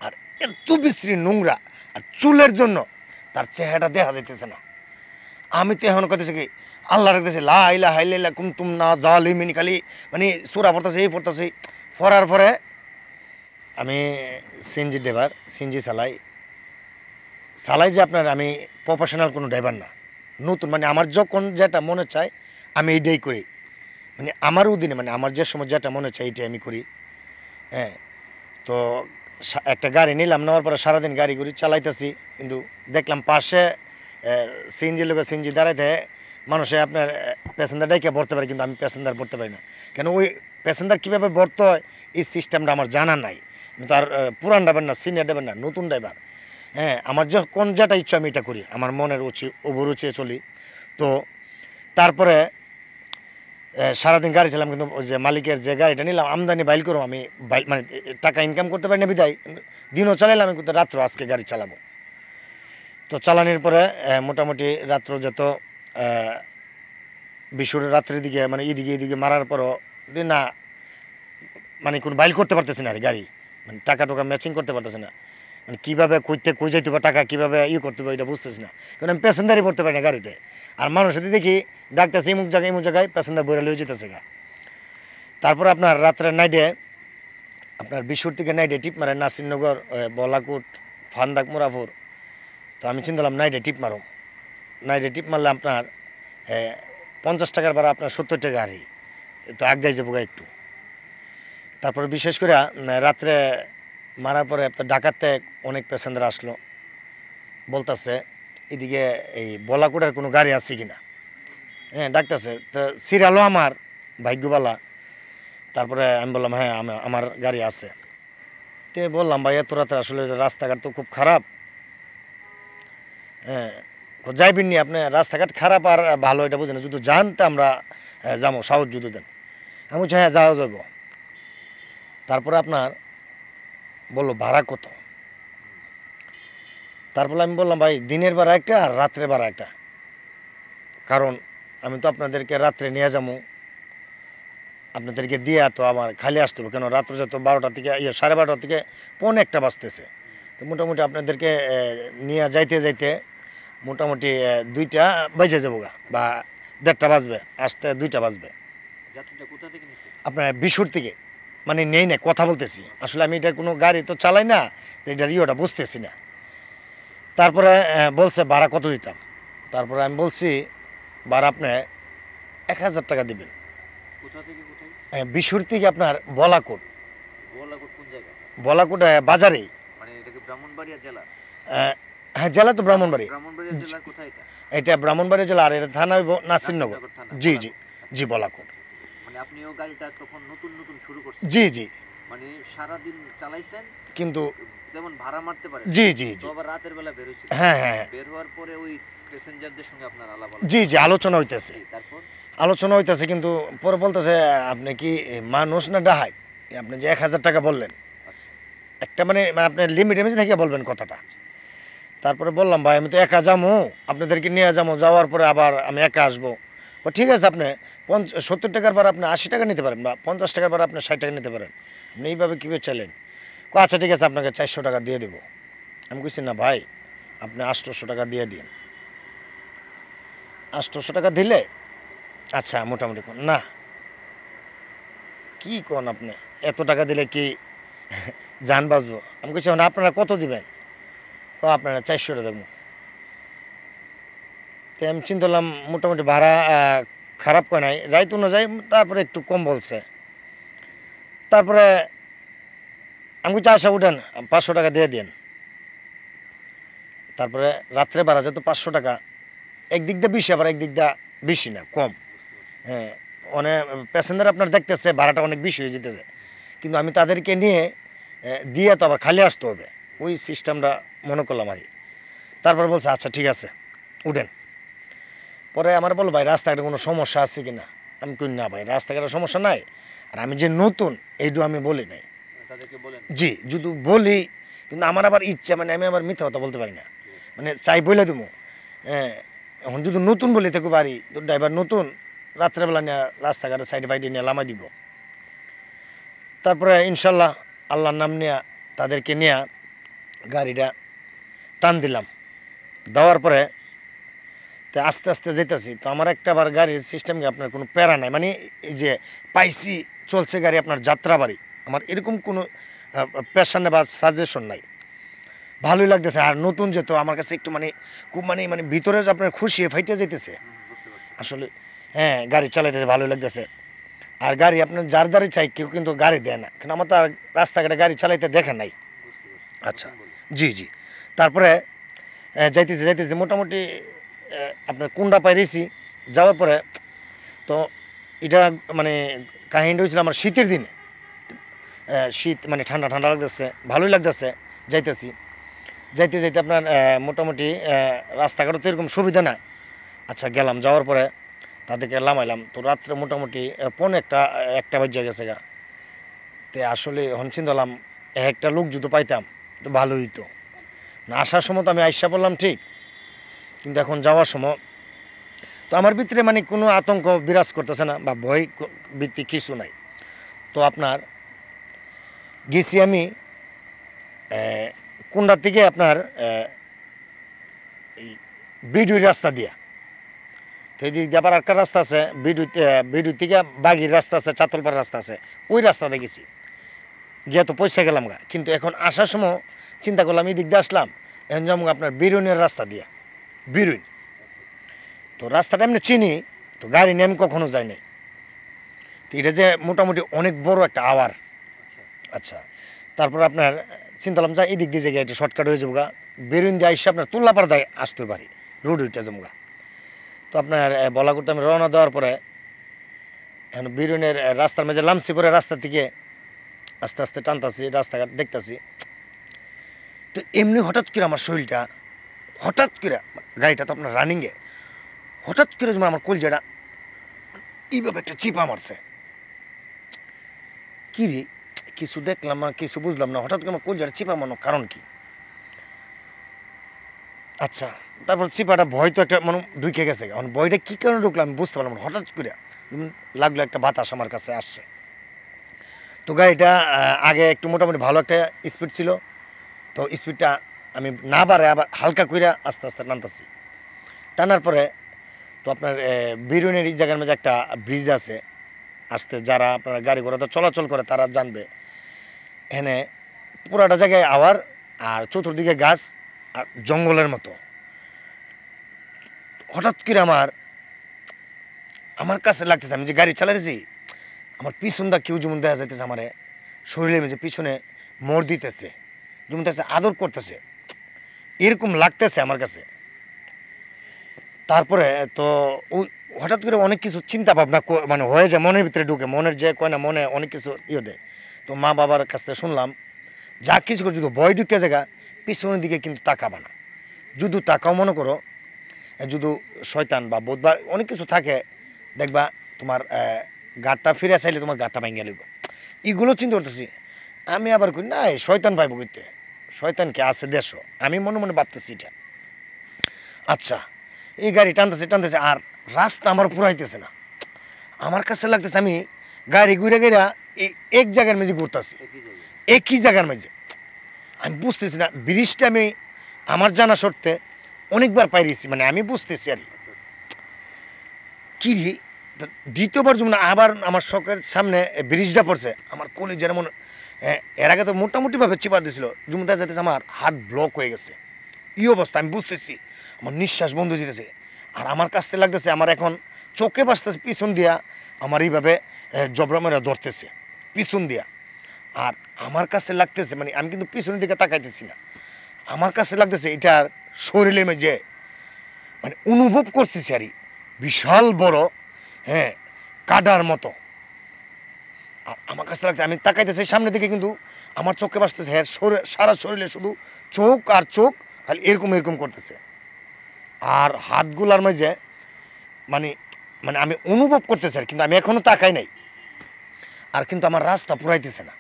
আর এত বিশ্রী নোংরা আর চুলের জন্য তার চেহারাটা দেখা যাইতেছে না। আমি তো এখন কথা কি আল্লাহ রাখতেছে লা ইলাহা ইল্লাল্লাহ কুনতুম না জালিমিন, খালি মানে সূরা পড়তেছে এই পড়তেছে। পড়ার পরে আমি সিএনজি ড্রাইভার, সিএনজি চালাই যে আপনার আমি প্রফেশনাল কোনো ড্রাইভার না, নতুন মানে আমার যখন যেটা মনে চায় আমি এইটাই করি, মানে আমার অধীনে মানে আমার যে সময় যেটা মনে চায় এইটাই আমি করি। হ্যাঁ, তো একটা গাড়ি নিলাম, নেওয়ার পরে সারাদিন গাড়ি ঘুরি চালাইতেছি, কিন্তু দেখলাম পাশে সিএনজি লোকের সিএনজি দাঁড়াইতে মানুষে আপনার প্যাসেঞ্জার ডাইকে ভরতে পারে, কিন্তু আমি প্যাসেঞ্জার ভরতে পারি না। কেন ওই প্যাসেঞ্জার কীভাবে ভরতে হয় এই সিস্টেমটা আমার জানা নাই। আমি তো আর পুরান ড্রাইভার না, সিনিয়র ড্রাইভার না, নতুন ড্রাইভার। হ্যাঁ, আমার যখন যেটা ইচ্ছা আমি এটা করি, আমার মনের অভিরুচি চলি। তো তারপরে সারাদিন গাড়ি চালাম, কিন্তু ওই যে মালিকের যে গাড়িটা নিলাম আমদানি বাইল করো, আমি বাইল মানে টাকা ইনকাম করতে পারি না বিদায় দিনও চালাইলাম, আমি কিন্তু রাত্র আজকে গাড়ি চালাবো। তো চালানোর পরে মোটামুটি রাত্র যত বিশুর রাত্রের দিকে মানে এদিকে মারার পরও না মানে কোনো বাইল করতে পারতেছি না আর গাড়ি, মানে টাকা টোকা ম্যাচিং করতে পারতেছে না, মানে কীভাবে কই যাইতে হবে টাকা কীভাবে করতে হবে এটা বুঝতেছি না, কারণ আমি প্যাসেঞ্জারই পড়তে পারি না গাড়িতে। আর মানুষের দেখি ডাকতেছে এমুক জায়গায় প্যাসেঞ্জার বইরা লিয়ে যেতেছে গা। তারপর আপনার রাত্রে নাইটে আপনার বিশুর থেকে নাইটে টিপ মারে নাসিরনগর, বলাকুট, ফান্দাক, মুরাপুর। তো আমি চিন্তা করলাম নাইটে টিপ মারলে আপনার 50 টাকার ভাড়া আপনার 70 টাকা হারি, তো আগাই যাবো গা একটু। তারপরে বিশেষ করে রাত্রে মারার পরে আপনার ঢাকাতে অনেক প্যাসেঞ্জার আসলো, বলতেছে এদিকে এই বলাকুটার কোনো গাড়ি আছে কিনা। হ্যাঁ, ডাকতেছে, তো সিরিয়ালও আমার ভাগ্যবালা। তারপরে আমি বললাম হ্যাঁ আমার গাড়ি আছে। তো বললাম ভাই এত রাতে আসলে রাস্তাঘাট তো খুব খারাপ, হ্যাঁ যাইবেননি আপনি, রাস্তাঘাট খারাপ আর ভালো এটা বুঝেন, যদি যান তো আমরা যাবো, সাহস যদি দেন। আমি বলছি হ্যাঁ যাওয়া যাবো। তারপরে আপনার বললো ভাড়া কত। তারপরে আমি বললাম ভাই দিনের ভাড়া একটা আর রাত্রে ভাড়া একটা, কারণ আমি তো আপনাদেরকে রাত্রে নিয়ে যাবো, আপনাদেরকে দিয়ে তো আমার খালি আসতে হবে, কেন রাত্রে যত 12টা থেকে 12:30 থেকে 1:45 বাজতেছে। তো মোটামুটি আপনাদেরকে নিয়ে যাইতে মোটামুটি 2টা বেজে যাবো গা, বা 1:30 বাজবে, আসতে 2টা বাজবে। আপনার বিশুর থেকে মানে নেই না কথা বলতেছি, আসলে আমি এটা কোনো গাড়ি তো চালাই না, এটার ইয়েটা বুঝতেছি না। তারপরে বলছে ভাড়া কত দিতাম। তারপরে আমি বলছি ভাড়া আপনি 1000 টাকা দিবেন। বিশুর থেকে আপনার বলাকোট বাজারে, হ্যাঁ জেলা তো ব্রাহ্মণবাড়ি, এটা ব্রাহ্মণবাড়ি জেলা, আর এটা থানা নাসিরনগর। জি জি জি বলাকোট। আপনিও গাড়িটা তখন নতুন শুরু করছেন? জি জি, মানে সারা দিন চালাইছেন কিন্তু যেমন ভাড়া মারতে পারেন। জি জি জি, তো আবার রাতের বেলা বের হইছিল। হ্যাঁ হ্যাঁ, বের হওয়ার পরে ওই প্যাসেঞ্জারদের সঙ্গে আপনার আলাপ জি জি আলোচনা হইতেছে, তারপর কিন্তু পরে বলতেছে আপনি কি মানুষ না ডাহাই, আপনি যে 1000 টাকা বললেন একটা মানে আপনার লিমিট এমনি থেকে বলবেন কথাটা। তারপরে বললাম ভাই আমি তো একা যাবো, আপনাদেরকে নিয়ে যাবো, যাওয়ার পরে আবার আমি একা আসবো। ও ঠিক আছে, আপনি 70 টাকার বার আপনি 80 টাকা নিতে পারেন, বা 50 টাকার বার আপনি 60 টাকা নিতে পারেন, আপনি এইভাবে কীভাবে চাইলেন। আচ্ছা ঠিক আছে আপনাকে 400 টাকা দিয়ে দেবো। আমি কইছি না ভাই আপনি 800 টাকা দিয়ে দিন। 800 টাকা দিলে আচ্ছা মোটামুটি না কি কোন আপনি এত টাকা দিলে কি যান বাঁচবো। আমি কইছি আপনারা কত দিবেন, আপনারা 400 টাকা দেবো। তো আমি চিন্তা করলাম মোটামুটি ভাড়া খারাপ করে নাই, রাইত অনুযায়ী তারপরে একটু কম বলছে। তারপরে আমি কইছি আচ্ছা উঠেন 500 টাকা দিয়ে দিন। তারপরে রাত্রে ভাড়া যেত 500 টাকা, একদিক দিয়ে বেশি আবার একদিক দিয়ে বেশি না কম। হ্যাঁ, অনেক প্যাসেঞ্জার আপনার দেখতেছে ভাড়াটা অনেক বেশি হয়ে যেতেছে, কিন্তু আমি তাদেরকে নিয়ে দিয়ে তো আবার খালি আসতে হবে, ওই সিস্টেমটা মনে করলাম আর কি। তারপর বলছে আচ্ছা ঠিক আছে উঠেন। পরে আমার বলো ভাই রাস্তাঘাটে কোনো সমস্যা আছে কি না। আমি কই না ভাই রাস্তাঘাটের সমস্যা নাই, আর আমি যে নতুন এইটু আমি বলি নাই। জি যদি বলি, কিন্তু আমার আবার ইচ্ছা মানে আমি আবার মিথ্যা কথা বলতে পারি না, মানে চাই বলে দেবো। হ্যাঁ, এখন যদি নতুন বলি থাকো বাড়ি তো ড্রাইভার নতুন, রাত্রেবেলা নিয়ে রাস্তাঘাটে সাইডে ফাইডে নিয়ে লামাই দিব। তারপরে ইনশাল্লাহ আল্লাহর নাম নিয়ে তাদেরকে নিয়ে গাড়িটা টান দিলাম, দেওয়ার পরে তো আস্তে আস্তে যেতেছি। তো আমার একটা আবার গাড়ির সিস্টেম কি আপনার কোনো প্যারা নাই, মানে এই যে পাইছি চলছে গাড়ি আপনার যাত্রাবাড়ি, আমার এরকম কোনো প্যাশন বা সাজেশন নাই। ভালোই লাগতেছে, আর নতুন যেত আমার কাছে একটু মানে খুব মানে মানে ভিতরে যে আপনার খুশি ফাইটে যেতেছে বুঝতে পারছি। আসলে। হ্যাঁ, গাড়ি চালাইতেছে ভালোই লাগতেছে। আর গাড়ি আপনার যার দ্বারে চাই কেউ কিন্তু গাড়ি দেয় না, কারণ আমার তো আর রাস্তাঘাটে গাড়ি চালাইতে দেখে নাই। বুঝতে পারছি। আচ্ছা, নতুন বলে। জি জি। তারপরে যাইতেছি যাইতেছি মোটামুটি আপনার কুন্ডা পাইরেছি। যাওয়ার পরে তো এটা মানে কাহিনীটা হয়েছিল আমার শীতের দিনে। শীত মানে ঠান্ডা ঠান্ডা লাগতেছে, ভালোই লাগতেছে। যাইতেছি যাইতে যাইতে আপনার মোটামুটি রাস্তাঘাটও তো এরকম সুবিধা না। আচ্ছা গেলাম, যাওয়ার পরে তাদেরকে লামাইলাম। তো রাত্রে মোটামুটি পৌনে একটা বাজে গেছে গা। তে আসলে এখন চিন্তা করলাম একটা লোক যদি পাইতাম তো ভালো হইতো। না আসার সময় তো আমি আইসা পড়লাম ঠিক, কিন্তু এখন যাওয়ার সময় তো আমার ভিতরে মানে কোনো আতঙ্ক বিরাজ করতেছে না বা ভয় ভিত্তিক কিছু নাই। তো আপনার গেছি আমি কোনটার থেকে আপনার এই বিডুই রাস্তা দিয়া। তো এই দিক দিয়ে আবার একটা রাস্তা আছে বিডুই থেকে বাগির রাস্তা আছে, চাতলপাড়ার রাস্তা আছে, ওই রাস্তাতে গেছি। গিয়া তো পয়সা গেলাম গা, কিন্তু এখন আসার সময় চিন্তা করলাম এই দিক দিয়ে আসলাম, এখন যাবো আপনার বিরুইনের রাস্তা দিয়া। বিরুইন তো রাস্তাটা এমনি চিনি, তো গাড়ি নিয়ে আমি কখনো যাই নাই। তো এটা যে মোটামুটি অনেক বড় একটা আওয়ার। আচ্ছা, তারপর আপনার চিন্তা করলাম যা এই দিক দিয়ে জায়গায় এটা শর্টকাট হয়ে যাবো গা। বেরুইন দিয়ে আসছে আপনার তুল্লাপাড়ায় আসতে পারি, রোড উইটা যাবো গা। তো আপনার বলা করতে আমি রওনা দেওয়ার পরে এখন বেরুইনের রাস্তার মাঝে লামছি, পরে রাস্তা থেকে আস্তে আস্তে টানতাছি, রাস্তাঘাট দেখতাছি। তো এমনি হঠাৎ করে আমার শরীরটা হঠাৎ করে, গাড়িটা তো আপনার রানিংয়ে, হঠাৎ করে যেমন আমার কলজাটা এইভাবে একটা চিপা মারছে। কি রে, কিছু দেখলাম না, কিছু বুঝলাম না, হঠাৎ করে আমার কলজাটা চিপা মারানোর কারণ কি? আচ্ছা, তারপর চিপাটা ভয় তো একটা মানে ঢুকে গেছে। এখন ভয়টা কী কারণে ঢুকলো আমি বুঝতে পারলাম না। হঠাৎ করে লাগলো একটা বাতাস আমার কাছে আসছে। তো গাড়িটা আগে একটু মোটামুটি ভালো একটা স্পিড ছিল, তো স্পিডটা আমি না বাড়ে আবার হালকা কইরা আস্তে আস্তে টানতেছি। টানার পরে তো আপনার বিরুনের এই জায়গার মধ্যে একটা ব্রিজ আছে, আসতে যারা আপনার গাড়ি ঘোড়াতে চলাচল করে তারা জানবে। এখানে পুরাটা জায়গায় আওয়ার, আর চতুর্দিকে গাছ আর জঙ্গলের মতো। হঠাৎ করে আমার কাছে লাগতেছে আমি যে গাড়ি চালাতেছি, আমার পিছনটা কেউ যেমন দেখা যাইতেছে, আমার শরীরের মধ্যে পিছনে মোড় দিতেছে, যেমন দেখা আদর করতেছে, এরকম লাগতেছে আমার কাছে। তারপরে তো ওই হঠাৎ করে অনেক কিছু চিন্তা ভাবনা মানে হয়ে যায়, মনের ভিতরে ঢুকে, মনের যে কয় না মনে অনেক কিছু দেয়। তো মা বাবার কাছ থেকে শুনলাম যা কিছু করে যদি ভয় ঢুকে জায়গা পিছনের দিকে কিন্তু তাকাবা না। যদি তাকাও মনে করো যদি শয়তান বা বোধ বা অনেক কিছু থাকে, দেখবা তোমার গাড়টা ফিরে চাইলে তোমার গাড়টা ভেঙে লিব। এগুলো চিন্তা করতেছি। আমি আবার কই না শয়তান পাইব করতে, শয়তানকে আছে দেশ, আমি মনে মনে ভাবতেছি এটা। আচ্ছা, এই গাড়ি টানতেছে টানতেছে আর রাস্তা আমার পুরাইতেছে না। আমার কাছে লাগতেছে আমি গাড়ি ঘুরে গেরা এক জায়গার মাঝে ঘুরতেছি, একই জায়গায়। একই জায়গার মাঝে। আমি বুঝতেছি না, ব্রিজটা আমি আমার জানা সত্ত্বে অনেকবার পাইরেছি, মানে আমি বুঝতেছি আর কি রে। দ্বিতীয়বার যেমন আবার আমার শখের সামনে ব্রিজটা পড়ছে, আমার কলি যেমন এর আগে তো মোটামুটিভাবে চিপার দিয়েছিল, যেমন দেখা যাচ্ছে আমার হাত ব্লক হয়ে গেছে। এই অবস্থা আমি বুঝতেছি, আমার নিঃশ্বাস বন্ধ হয়ে যেতেছে। আর আমার কাছ থেকে লাগতেছে আমার এখন চোখে বাঁচতেছে পিছন দিয়া, আমার এইভাবে জবরামেরা ধরতেছে পিছন দিয়া। আর আমার কাছে লাগতেছে মানে আমি কিন্তু পিছনের দিকে তাকাইতেছি না, আমার কাছে লাগতেছে এটার শরীরের মধ্যে মানে অনুভব করতেছি আর বিশাল বড়, হ্যাঁ, কাদার মতো। আর আমার কাছে লাগছে আমি তাকাইতেছি সামনের দিকে, কিন্তু আমার চোখে বাঁচতেছে হ্যাঁ সারা শরীরে শুধু চোখ আর চোখ খালি এরকম এরকম করতেছে। আর হাতগুলার মাঝে মানে মানে আমি অনুভব করতেছি আর, কিন্তু আমি এখনো তাকাই নাই। আর কিন্তু আমার রাস্তা পুরাইতেছে না।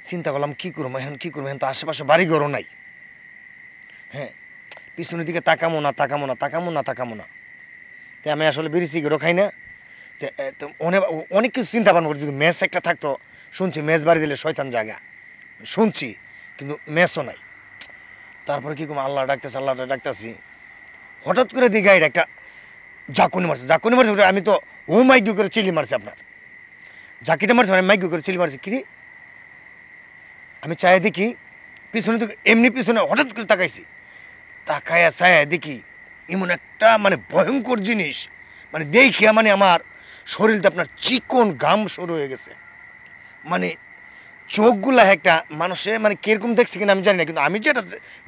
চিন্তা করলাম কী করবো এখন, কী করবো এখন, তো আশেপাশে বাড়িঘরও নাই। হ্যাঁ, পিছনের দিকে তাকামো না তাকামো না তাকামো না তাকামো না। তো আমি আসলে বিড়ি সিগারেটও খাই না। তো অনেক অনেক কিছু চিন্তা ভাবনা করি, যদি ম্যাচ একটা থাকতো, শুনছি ম্যাচ বাড়ি দিলে শয়তান জায়গা শুনছি, কিন্তু মেসও নাই। তারপরে কি করবো, আল্লাহ ডাকতেছি, আল্লাহটা ডাকতেছি, হঠাৎ করে দিই গাড়ির একটা ঝাঁকুনি মারছে। আমি তো মাইক করে চিলি মারছি, আপনার ঝাঁকিটা মারছে, মানে মাইক করে চিলি মারছি। কিরে আমি চাই দেখি পিছনে, তো এমনি পিছনে হঠাৎ করে তাকাইছি, তাকায়া চায়া দেখি এমন একটা মানে ভয়ঙ্কর জিনিস, মানে দেখিয়া মানে আমার শরীরটা আপনার চিকন ঘাম শুরু হয়ে গেছে। মানে চোখগুলা একটা মানুষে মানে কিরকম দেখছি কিনা আমি জানি না, কিন্তু আমি যেটা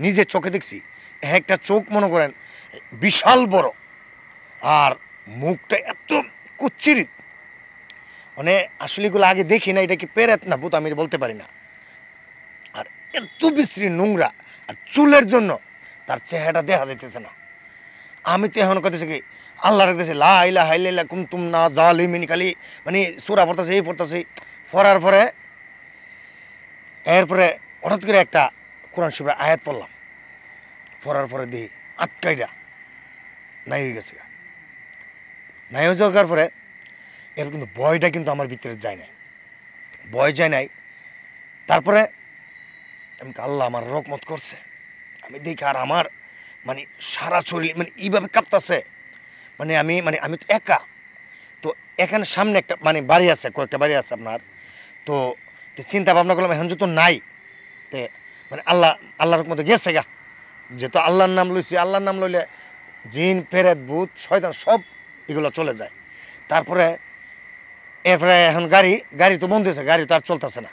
নিজের চোখে দেখছি, একটা চোখ মনে করেন বিশাল বড়, আর মুখটা এত কুচ্চিরিত, মানে আসলে এগুলো আগে দেখি না, এটা কি পেরেত না ভূত আমি বলতে পারি না। আর এত বিশ্রী নোংরা, আর চুলের জন্য তার চেহারাটা দেখা যাইতেছে না। আমি তো এখন কথা কি আল্লাহ রাখতেছে লা ইলাহা ইল্লাল্লাহ কুনতুম না জালিমিন, খালি মানে সূরা পড়তেছে, এই পড়তেছে, পড়ার পরে এরপরে হঠাৎ করে একটা কোরআন শরীফের আয়াত পড়লাম, পড়ার পরে দেখি আটকাইটা নাই হয়ে গেছে। নাই হয়ে যাওয়ার পরে এর কিন্তু ভয়টা কিন্তু আমার ভিতরে যায় নাই, ভয় যায় নাই। তারপরে আমি আল্লাহ আমার রকমত করছে, আমি দেখি আর আমার মানে সারা শরীর মানে এইভাবে কাঁপতেছে। আমি তো একা, তো এখানে সামনে একটা মানে বাড়ি আছে, কয়েকটা বাড়ি আছে আপনার। তো চিন্তা ভাবনা করলাম এখন যত নাই, তে মানে আল্লাহর মতো গেছে গা, যেহেতু আল্লাহর নাম লইছি, আল্লাহর নাম লইলে জিন ফেরেত ভূত শয়তান সব এগুলো চলে যায়। তারপরে এরপরে এখন গাড়ি তো বন্ধ হয়েছে, গাড়ি তো আর চলতেছে না।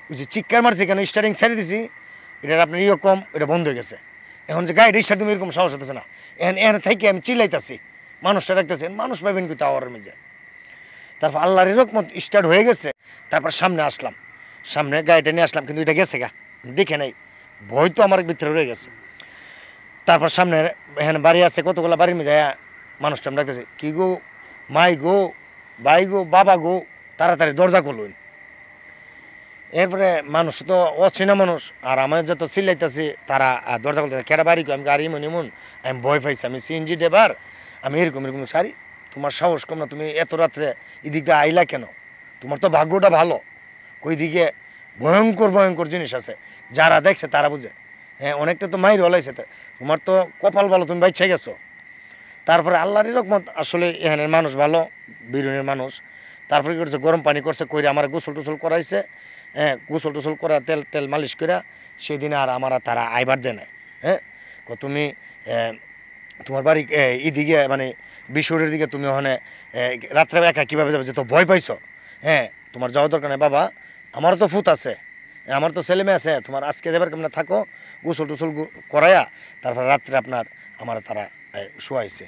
ওই যে চিৎকার মারছি কেন, স্টার্টিং ছেড়ে দিছি, এটার আপনার কম, এটা বন্ধ হয়ে গেছে। এখন যে গাড়িটা স্টার্ট তুমি এরকম সাহস হতেছে না, এখানে থেকে আমি চিল্লাইতেছি, মানুষটা রাখতেছি, মানুষ পাবেন কিন্তু আওয়ার মেজে। তারপর আল্লাহর এরকম স্টার্ট হয়ে গেছে। তারপর সামনে আসলাম, সামনে গাড়িটা নিয়ে আসলাম, কিন্তু এটা গেছে গা, দেখে নাই, ভয় তো আমার ভিতরে রয়ে গেছে। তারপর সামনে এখানে বাড়ি আছে, কতগুলো বাড়ির মেয়ে যায়, মানুষটা আমি ডাকতেছি, কি গো মাই গো, ভাই গো, বাবা গো, তাড়াতাড়ি দরজা করলুন। এরপরে মানুষ তো অচেনা মানুষ, আর আমার যত চিল্লাইতেছি তারা দরজা করতে, কেটা বাড়ি গো, আমি গাড়ি এমন আমি ভয় পাইছি, আমি সিএনজি ড্রাইভার, আমি এরকম সারি, তোমার সাহস কম না, তুমি এত রাত্রে এদিক দিয়ে আইলা কেন? তোমার তো ভাগ্যটা ভালো, ওই দিকে ভয়ঙ্কর জিনিস আছে, যারা দেখছে তারা বুঝে। হ্যাঁ, অনেকটা তো মাইর হলাইছে, তোমার তো কপাল ভালো, তুমি বাইচ্ছে গেছো। তারপরে আল্লাহর রকমত, আসলে এখানের মানুষ ভালো, বিরুনের মানুষ। তারপরে কি করছে, গরম পানি করছে, কইরা আমার গোসল টোসল করাইছে। হ্যাঁ, গোসল টোসল করা, তেল মালিশ করা, সেদিন আর আমার তারা আইবার দেয় নাই। হ্যাঁ, তুমি তোমার বাড়ি এদিকে মানে বিশ্বরের দিকে তুমি ওখানে রাত্রে একা কীভাবে যাবে, যে তো ভয় পাইছো? হ্যাঁ, তোমার যাওয়ার দরকার নেই বাবা, আমারও তো ফুত আছে, আমার তো ছেলে মেয়ে আছে, তোমার আজকে যাবার কেমন থাকো, গোসল টোসল করাইয়া তারপর রাত্রে আপনার আমার তারা শোয়াইছে।